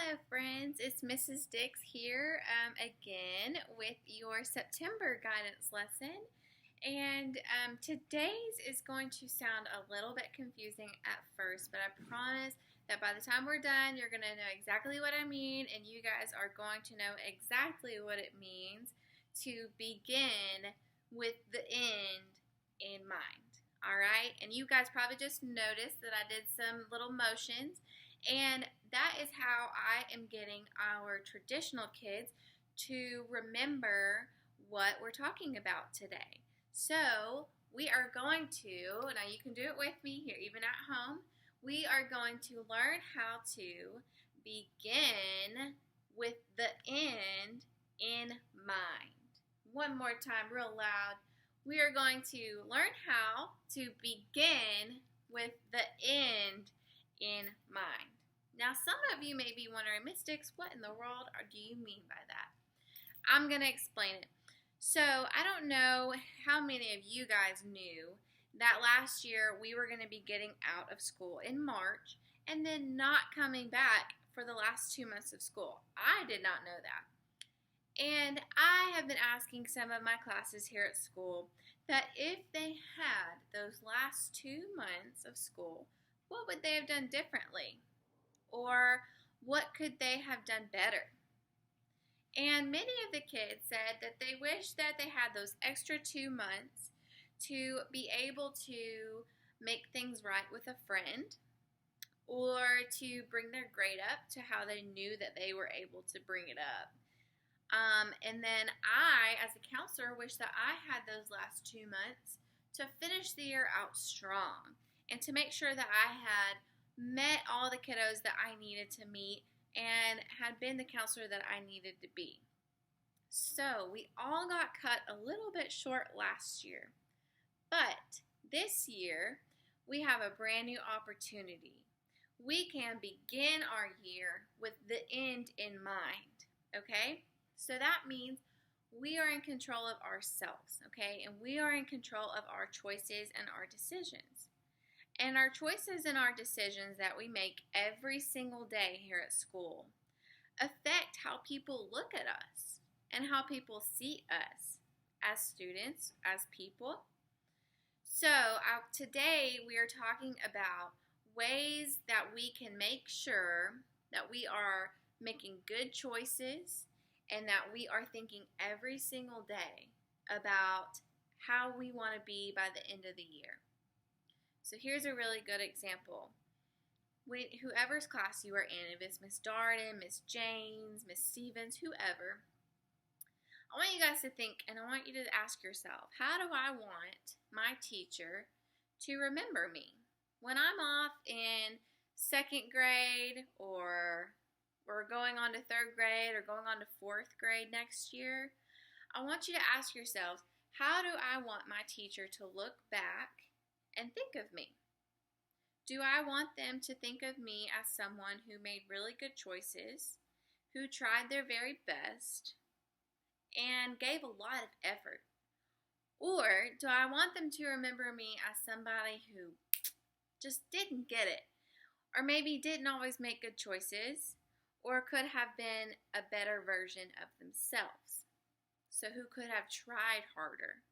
Hello, friends. It's Mrs. Dix here again with your September guidance lesson. And today's is going to sound a little bit confusing at first, but I promise that by the time we're done, you're going to know exactly what I mean, and you guys are going to know exactly what it means to begin with the end in mind. All right? And you guys probably just noticed that I did some little motions. And that is how I am getting our traditional kids to remember what we're talking about today. So we are going to, now you can do it with me here, even at home, we are going to learn how to begin with the end in mind. One more time, real loud. We are going to learn how to begin with the end in mind. Now, some of you may be wondering, Miss Dix, what in the world do you mean by that? I'm going to explain it. So, I don't know how many of you guys knew that last year we were going to be getting out of school in March and then not coming back for the last 2 months of school. I did not know that. And I have been asking some of my classes here at school that if they had those last 2 months of school, what would they have done differently? Or what could they have done better? And many of the kids said that they wish that they had those extra 2 months to be able to make things right with a friend or to bring their grade up to how they knew that they were able to bring it up. And then I, as a counselor, wish that I had those last 2 months to finish the year out strong and to make sure that I had met all the kiddos that I needed to meet and had been the counselor that I needed to be. So we all got cut a little bit short last year, but this year we have a brand new opportunity. We can begin our year with the end in mind, okay? So that means we are in control of ourselves, okay? And we are in control of our choices and our decisions. And our choices and our decisions that we make every single day here at school affect how people look at us and how people see us as students, as people. So today we are talking about ways that we can make sure that we are making good choices and that we are thinking every single day about how we want to be by the end of the year. So here's a really good example. Whoever's class you are in, if it's Miss Darden, Miss James, Miss Stevens, whoever, I want you guys to think, and I want you to ask yourself, how do I want my teacher to remember me? When I'm off in 2nd grade, or we're going on to 3rd grade, or going on to 4th grade next year, I want you to ask yourselves, how do I want my teacher to look back and think of me? Do I want them to think of me as someone who made really good choices, who tried their very best, and gave a lot of effort? Or do I want them to remember me as somebody who just didn't get it, or maybe didn't always make good choices, or could have been a better version of themselves? So who could have tried harder?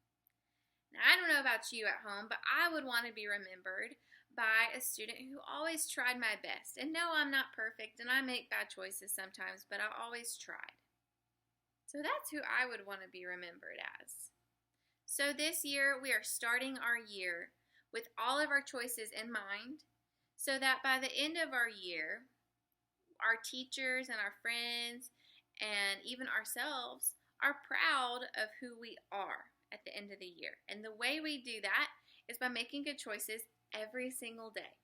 Now, I don't know about you at home, but I would want to be remembered by a student who always tried my best. And no, I'm not perfect, and I make bad choices sometimes, but I always tried. So that's who I would want to be remembered as. So this year, we are starting our year with all of our choices in mind, so that by the end of our year, our teachers and our friends and even ourselves are proud of who we are at the end of the year. And the way we do that is by making good choices every single day.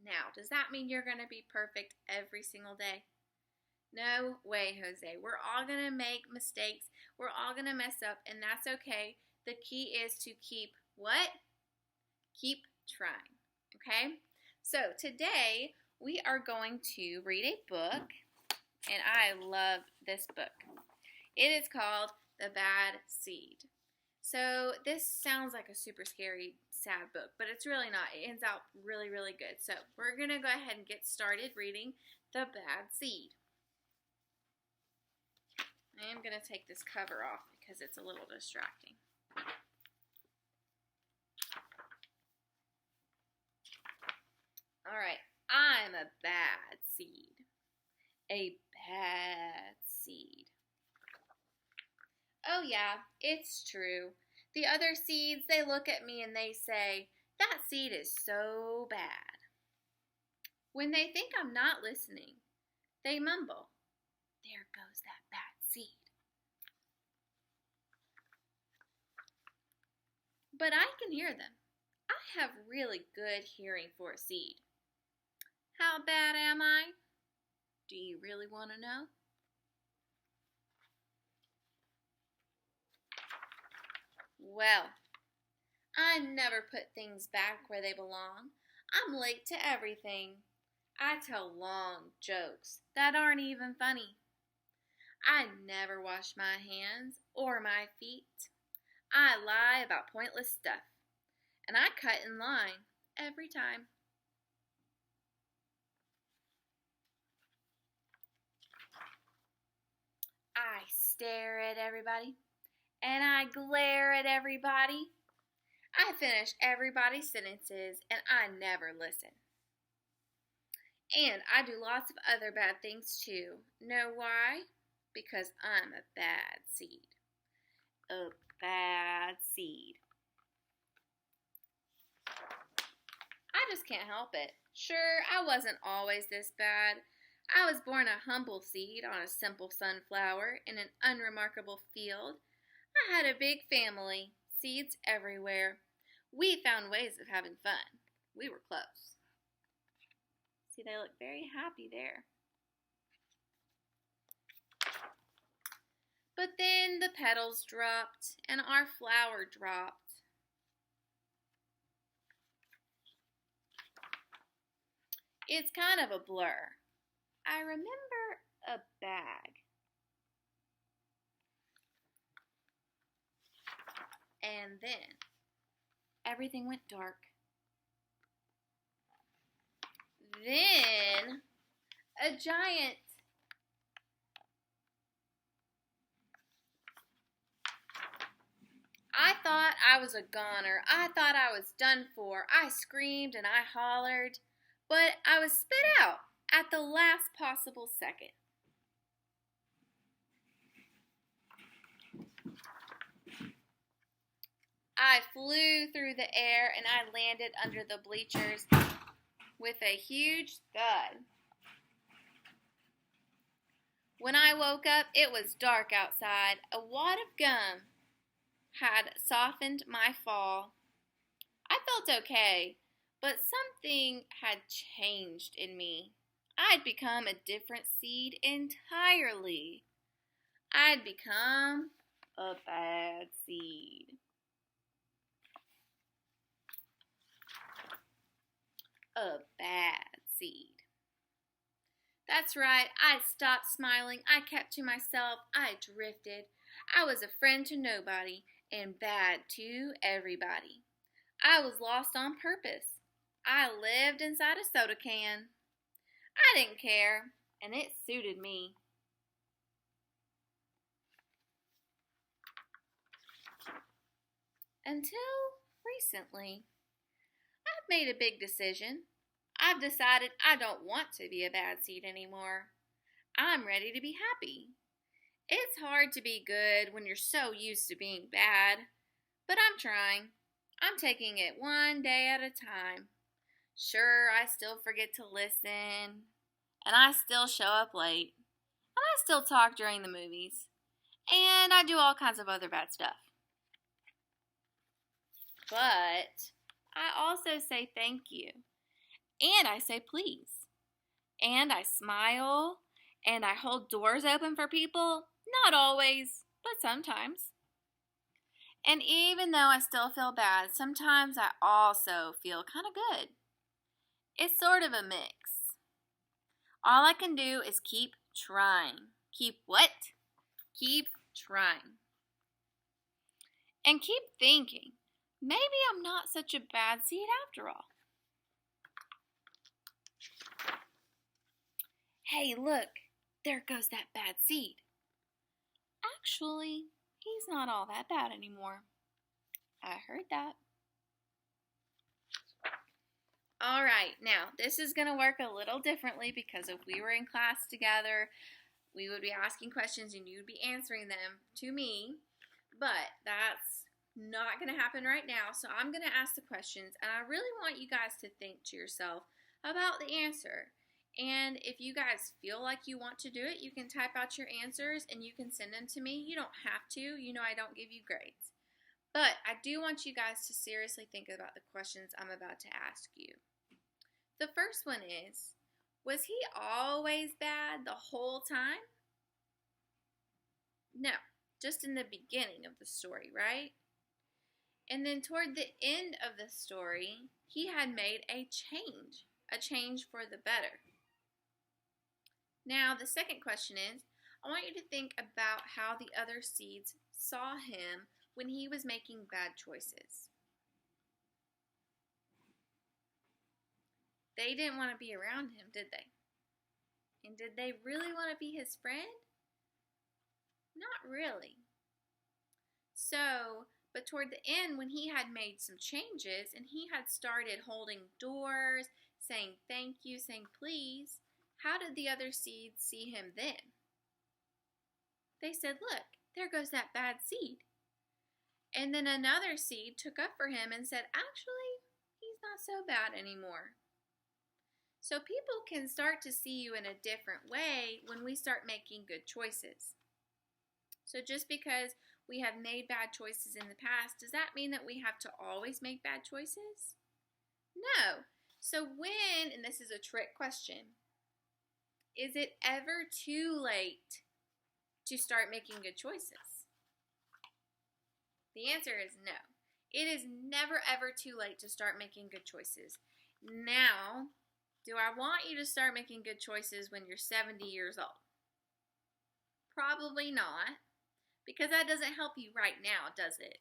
Now, does that mean you're going to be perfect every single day? No way, Jose. We're all going to make mistakes. We're all going to mess up, and that's okay. The key is to keep what? Keep trying, okay? So today we are going to read a book, and I love this book. It is called The Bad Seed. So this sounds like a super scary, sad book, but it's really not. It ends out really, really good. So we're going to go ahead and get started reading the bad seed. I am going to take this cover off because it's a little distracting. All right, I'm a bad seed. A bad seed. Oh yeah, it's true. The other seeds, they look at me and they say, that seed is so bad. When they think I'm not listening, they mumble, there goes that bad seed. But I can hear them. I have really good hearing for a seed. How bad am I? Do you really want to know? Well, I never put things back where they belong. I'm late to everything. I tell long jokes that aren't even funny. I never wash my hands or my feet. I lie about pointless stuff, and I cut in line every time. I stare at everybody, and I glare at everybody. I finish everybody's sentences, and I never listen. And I do lots of other bad things too. Know why? Because I'm a bad seed. A bad seed. I just can't help it. Sure, I wasn't always this bad. I was born a humble seed on a simple sunflower in an unremarkable field. I had a big family, seeds everywhere. We found ways of having fun. We were close. See, they look very happy there. But then the petals dropped and our flower dropped. It's kind of a blur. I remember a bag. And then everything went dark. Then a giant. I thought I was a goner. I thought I was done for. I screamed and I hollered, but I was spit out at the last possible second. I flew through the air and I landed under the bleachers with a huge thud. When I woke up, it was dark outside. A wad of gum had softened my fall. I felt okay, but something had changed in me. I'd become a different seed entirely. I'd become a bad seed. A bad seed. That's right, I stopped smiling. I kept to myself. I drifted. I was a friend to nobody and bad to everybody. I was lost on purpose. I lived inside a soda can. I didn't care, and it suited me. Until recently. I've made a big decision. I've decided I don't want to be a bad seed anymore. I'm ready to be happy. It's hard to be good when you're so used to being bad, but I'm trying. I'm taking it one day at a time. Sure, I still forget to listen, and I still show up late, and I still talk during the movies, and I do all kinds of other bad stuff. But I also say thank you, and I say please, and I smile, and I hold doors open for people, not always, but sometimes. And even though I still feel bad, sometimes I also feel kind of good. It's sort of a mix. All I can do is keep trying. Keep what? Keep trying. And keep thinking, maybe I'm not such a bad seed after all. hey, look, there goes that bad seed. Actually, he's not all that bad anymore. I heard that. All right, now this is going to work a little differently because if we were in class together, we would be asking questions and you'd be answering them to me, but that's not going to happen right now. So I'm going to ask the questions, and I really want you guys to think to yourself about the answer. And if you guys feel like you want to do it, you can type out your answers and you can send them to me. You don't have to. You know I don't give you grades. But I do want you guys to seriously think about the questions I'm about to ask you. The first one is, was he always bad the whole time? No, just in the beginning of the story, right? And then toward the end of the story, he had made a change for the better. Now, the second question is, I want you to think about how the other seeds saw him when he was making bad choices. They didn't want to be around him, did they? And did they really want to be his friend? Not really. So, but toward the end, when he had made some changes and he had started holding doors, saying thank you, saying please, how did the other seeds see him then? They said, look, there goes that bad seed. And then another seed took up for him and said, actually, he's not so bad anymore. So people can start to see you in a different way when we start making good choices. So just because we have made bad choices in the past, does that mean that we have to always make bad choices? No. So when, and this is a trick question, is it ever too late to start making good choices? The answer is no. It is never ever too late to start making good choices. Now, do I want you to start making good choices when you're 70 years old? Probably not, because that doesn't help you right now, does it?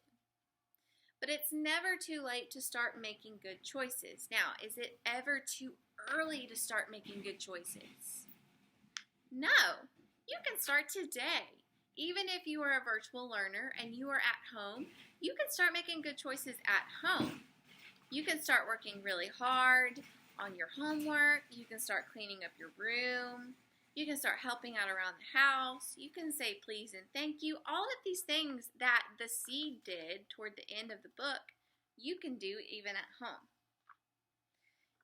But it's never too late to start making good choices. Now, is it ever too early to start making good choices? No, you can start today. Even if you are a virtual learner and you are at home, you can start making good choices at home. You can start working really hard on your homework. You can start cleaning up your room. You can start helping out around the house. You can say please and thank you. All of these things that the seed did toward the end of the book, you can do even at home.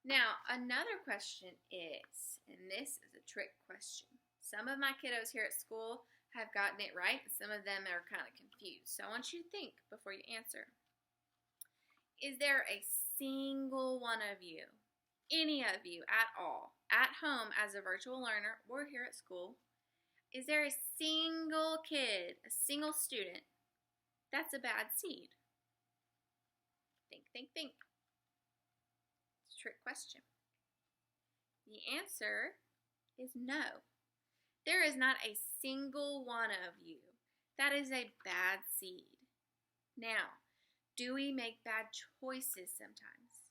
Now, another question is, and this is a trick question. Some of my kiddos here at school have gotten it right, and some of them are kind of confused. So I want you to think before you answer. Is there a single one of you, any of you at all, at home as a virtual learner or here at school, is there a single kid, a single student, that's a bad seed? Think, think, think. It's a trick question. The answer is no. There is not a single one of you that is a bad seed. Now, do we make bad choices sometimes?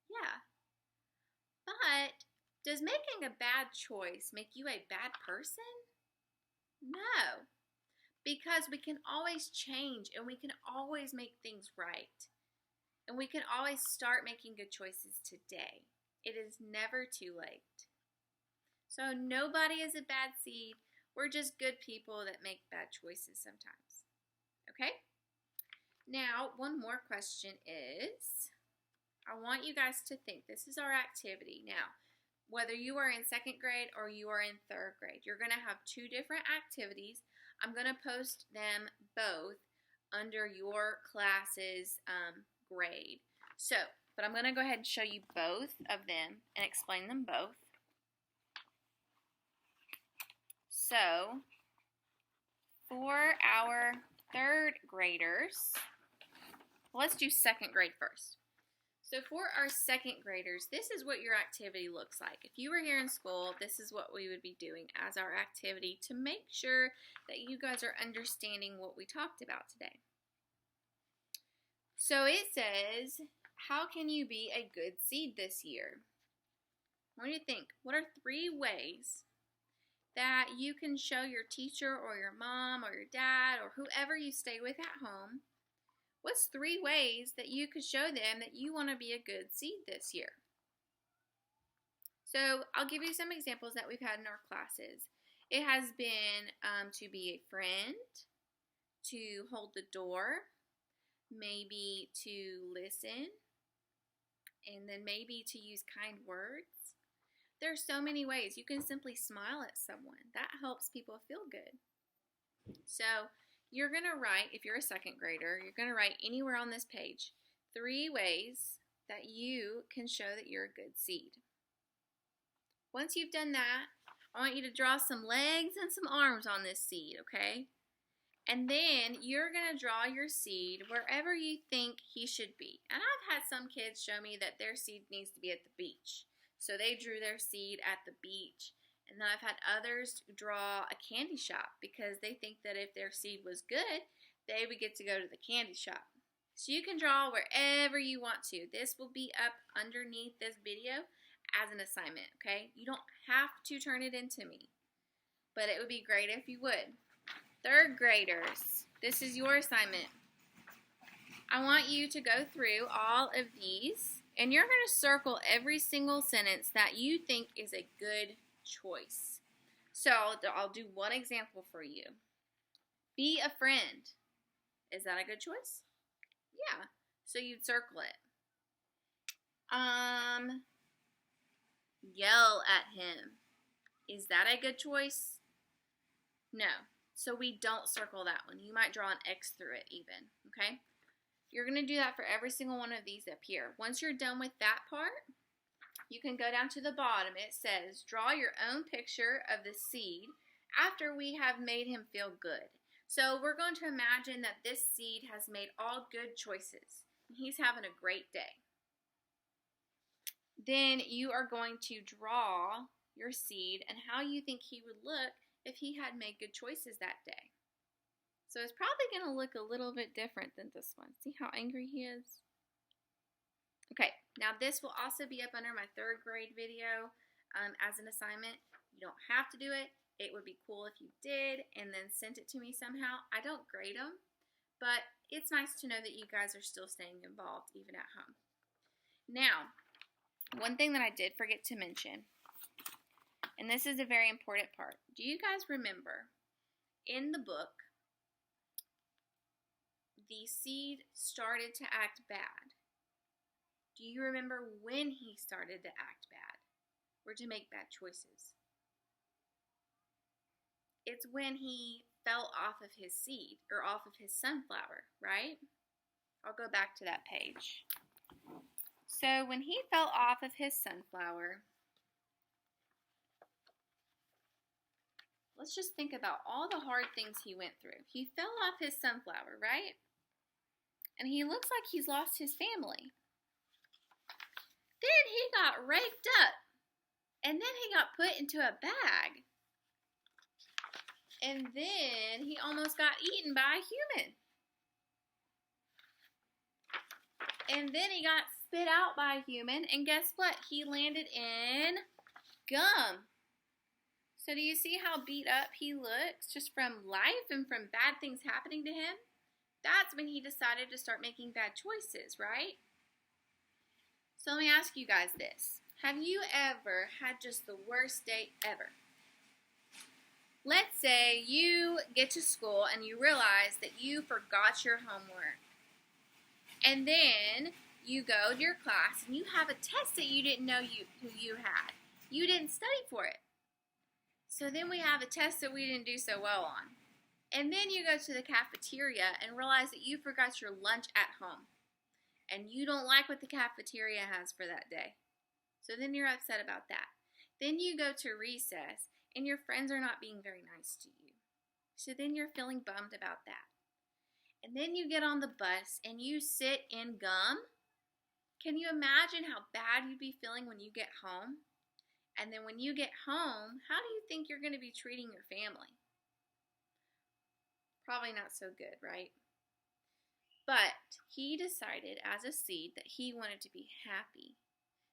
Yeah. But does making a bad choice make you a bad person? No. Because we can always change and we can always make things right. And we can always start making good choices today. It is never too late. So nobody is a bad seed. We're just good people that make bad choices sometimes. Okay? Now, one more question is, I want you guys to think. This is our activity. Now, whether you are in second grade or you are in third grade, you're going to have two different activities. I'm going to post them both under your class's grade. So, but I'm going to go ahead and show you both of them and explain them both. So, for our third graders, let's do second grade first. So for our second graders, this is what your activity looks like. If you were here in school, this is what we would be doing as our activity to make sure that you guys are understanding what we talked about today. So it says, how can you be a good seed this year? What do you think? What are 3 ways that you can show your teacher or your mom or your dad or whoever you stay with at home? What's 3 ways that you could show them that you want to be a good seed this year? So I'll give you some examples that we've had in our classes. It has been to be a friend, to hold the door, maybe to listen, and then maybe to use kind words. There's so many ways. You can simply smile at someone. That helps people feel good. So you're going to write, if you're a second grader, you're going to write anywhere on this page 3 ways that you can show that you're a good seed. Once you've done that, I want you to draw some legs and some arms on this seed, okay? And then you're going to draw your seed wherever you think he should be. And I've had some kids show me that their seed needs to be at the beach. So they drew their seed at the beach. And then I've had others draw a candy shop because they think that if their seed was good, they would get to go to the candy shop. So you can draw wherever you want to. This will be up underneath this video as an assignment, okay? You don't have to turn it into me, but it would be great if you would. 3rd graders, this is your assignment. I want you to go through all of these, and you're going to circle every single sentence that you think is a good choice. So I'll do one example for you. Be a friend. Is that a good choice? Yeah. So you'd circle it. Yell at him. Is that a good choice? No. So we don't circle that one. You might draw an X through it even, okay? You're going to do that for every single one of these up here. Once you're done with that part, you can go down to the bottom. It says, draw your own picture of the seed after we have made him feel good. So we're going to imagine that this seed has made all good choices. He's having a great day. Then you are going to draw your seed and how you think he would look if he had made good choices that day. So it's probably going to look a little bit different than this one. See how angry he is? Okay, now this will also be up under my 3rd grade video as an assignment. You don't have to do it. It would be cool if you did and then sent it to me somehow. I don't grade them, but it's nice to know that you guys are still staying involved even at home. Now, one thing that I did forget to mention, and this is a very important part. Do you guys remember in the book, the seed started to act bad? Do you remember when he started to act bad or to make bad choices? It's when he fell off of his seed or off of his sunflower, right? I'll go back to that page. So when he fell off of his sunflower, let's just think about all the hard things he went through. He fell off his sunflower, right? And he looks like he's lost his family. Then he got raked up. And then he got put into a bag. And then he almost got eaten by a human. And then he got spit out by a human. And guess what? He landed in gum. So do you see how beat up he looks just from life and from bad things happening to him? That's when he decided to start making bad choices, right? So let me ask you guys this. Have you ever had just the worst day ever? Let's say you get to school and you realize that you forgot your homework. And then you go to your class and you have a test that you didn't know you had. You didn't study for it. So then we have a test that we didn't do so well on. And then you go to the cafeteria and realize that you forgot your lunch at home. And you don't like what the cafeteria has for that day. So then you're upset about that. Then you go to recess and your friends are not being very nice to you. So then you're feeling bummed about that. And then you get on the bus and you sit in gum. Can you imagine how bad you'd be feeling when you get home? And then when you get home, how do you think you're going to be treating your family? Probably not so good, right? But he decided as a seed that he wanted to be happy.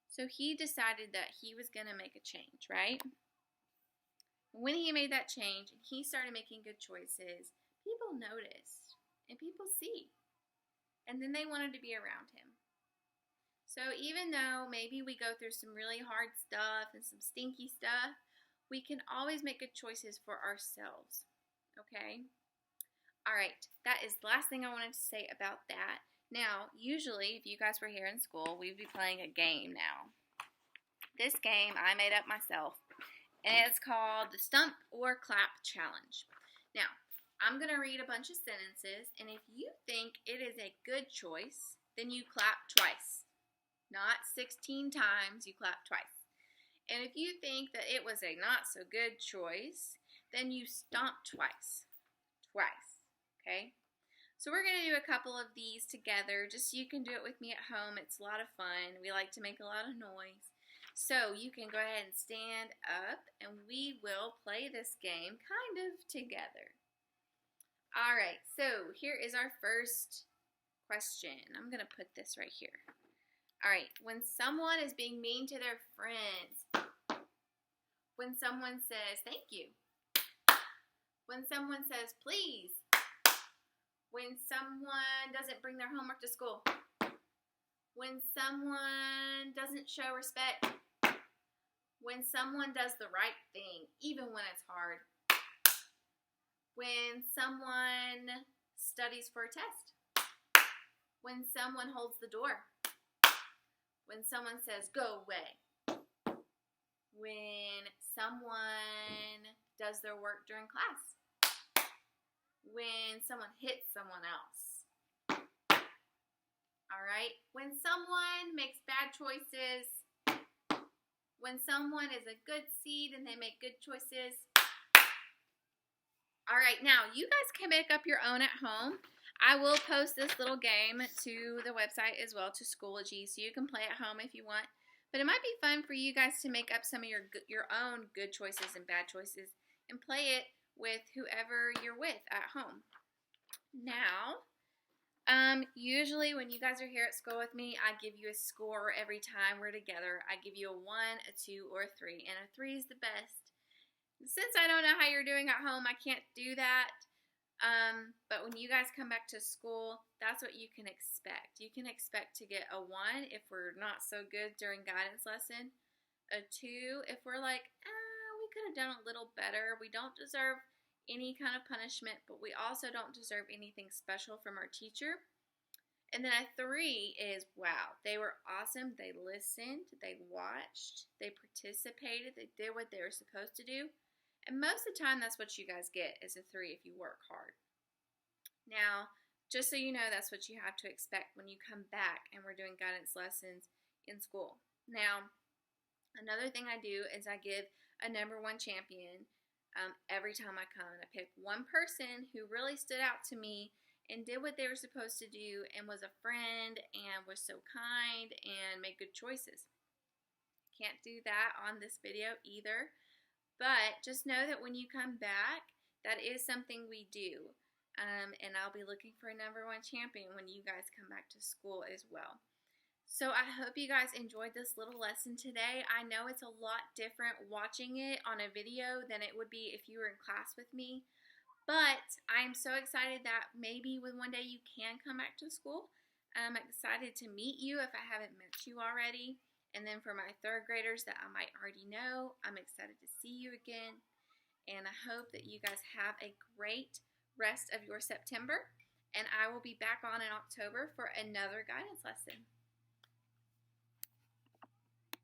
So he decided that he was going to make a change, right? when he made that change and he started making good choices, people noticed and people see. And then they wanted to be around him. So even though maybe we go through some really hard stuff and some stinky stuff, we can always make good choices for ourselves. Okay? All right, that is the last thing I wanted to say about that. Now, usually, if you guys were here in school, we'd be playing a game now. This game I made up myself, and it's called the Stump or Clap Challenge. Now, I'm going to read a bunch of sentences, and if you think it is a good choice, then you clap twice. Not 16 times, you clap twice. And if you think that it was a not so good choice, then you stomp twice. Twice, okay? So we're going to do a couple of these together, just so you can do it with me at home. It's a lot of fun. We like to make a lot of noise. So you can go ahead and stand up, and we will play this game kind of together. All right, so here is our first question. I'm going to put this right here. All right, when someone is being mean to their friends, when someone says thank you, when someone says please, when someone doesn't bring their homework to school, when someone doesn't show respect, when someone does the right thing, even when it's hard, when someone studies for a test, when someone holds the door, when someone says go away, when someone does their work during class, when someone hits someone else. All right, when someone makes bad choices, when someone is a good seed and they make good choices. All right, now you guys can make up your own at home. I will post this little game to the website as well, to Schoology, so you can play at home if you want. But it might be fun for you guys to make up some of your own good choices and bad choices and play it with whoever you're with at home. Now, usually when you guys are here at school with me, I give you a score every time we're together. I give you a 1, a 2, or a 3, and a 3 is the best. Since I don't know how you're doing at home, I can't do that. But when you guys come back to school, that's what you can expect. You can expect to get a 1 if we're not so good during guidance lesson, a 2 if we're like, we could have done a little better. We don't deserve any kind of punishment, but we also don't deserve anything special from our teacher. And then a 3 is, wow, they were awesome. They listened, they watched, they participated, they did what they were supposed to do. And most of the time, that's what you guys get is a 3 if you work hard. Now, just so you know, that's what you have to expect when you come back and we're doing guidance lessons in school. Now, another thing I do is I give a number 1 champion every time I come. And I pick one person who really stood out to me and did what they were supposed to do and was a friend and was so kind and made good choices. Can't do that on this video either. But just know that when you come back, that is something we do. And I'll be looking for a number 1 champion when you guys come back to school as well. So I hope you guys enjoyed this little lesson today. I know it's a lot different watching it on a video than it would be if you were in class with me. But I'm so excited that maybe one day you can come back to school. I'm excited to meet you if I haven't met you already. And then for my 3rd graders that I might already know, I'm excited to see you again. And I hope that you guys have a great rest of your September. And I will be back on in October for another guidance lesson.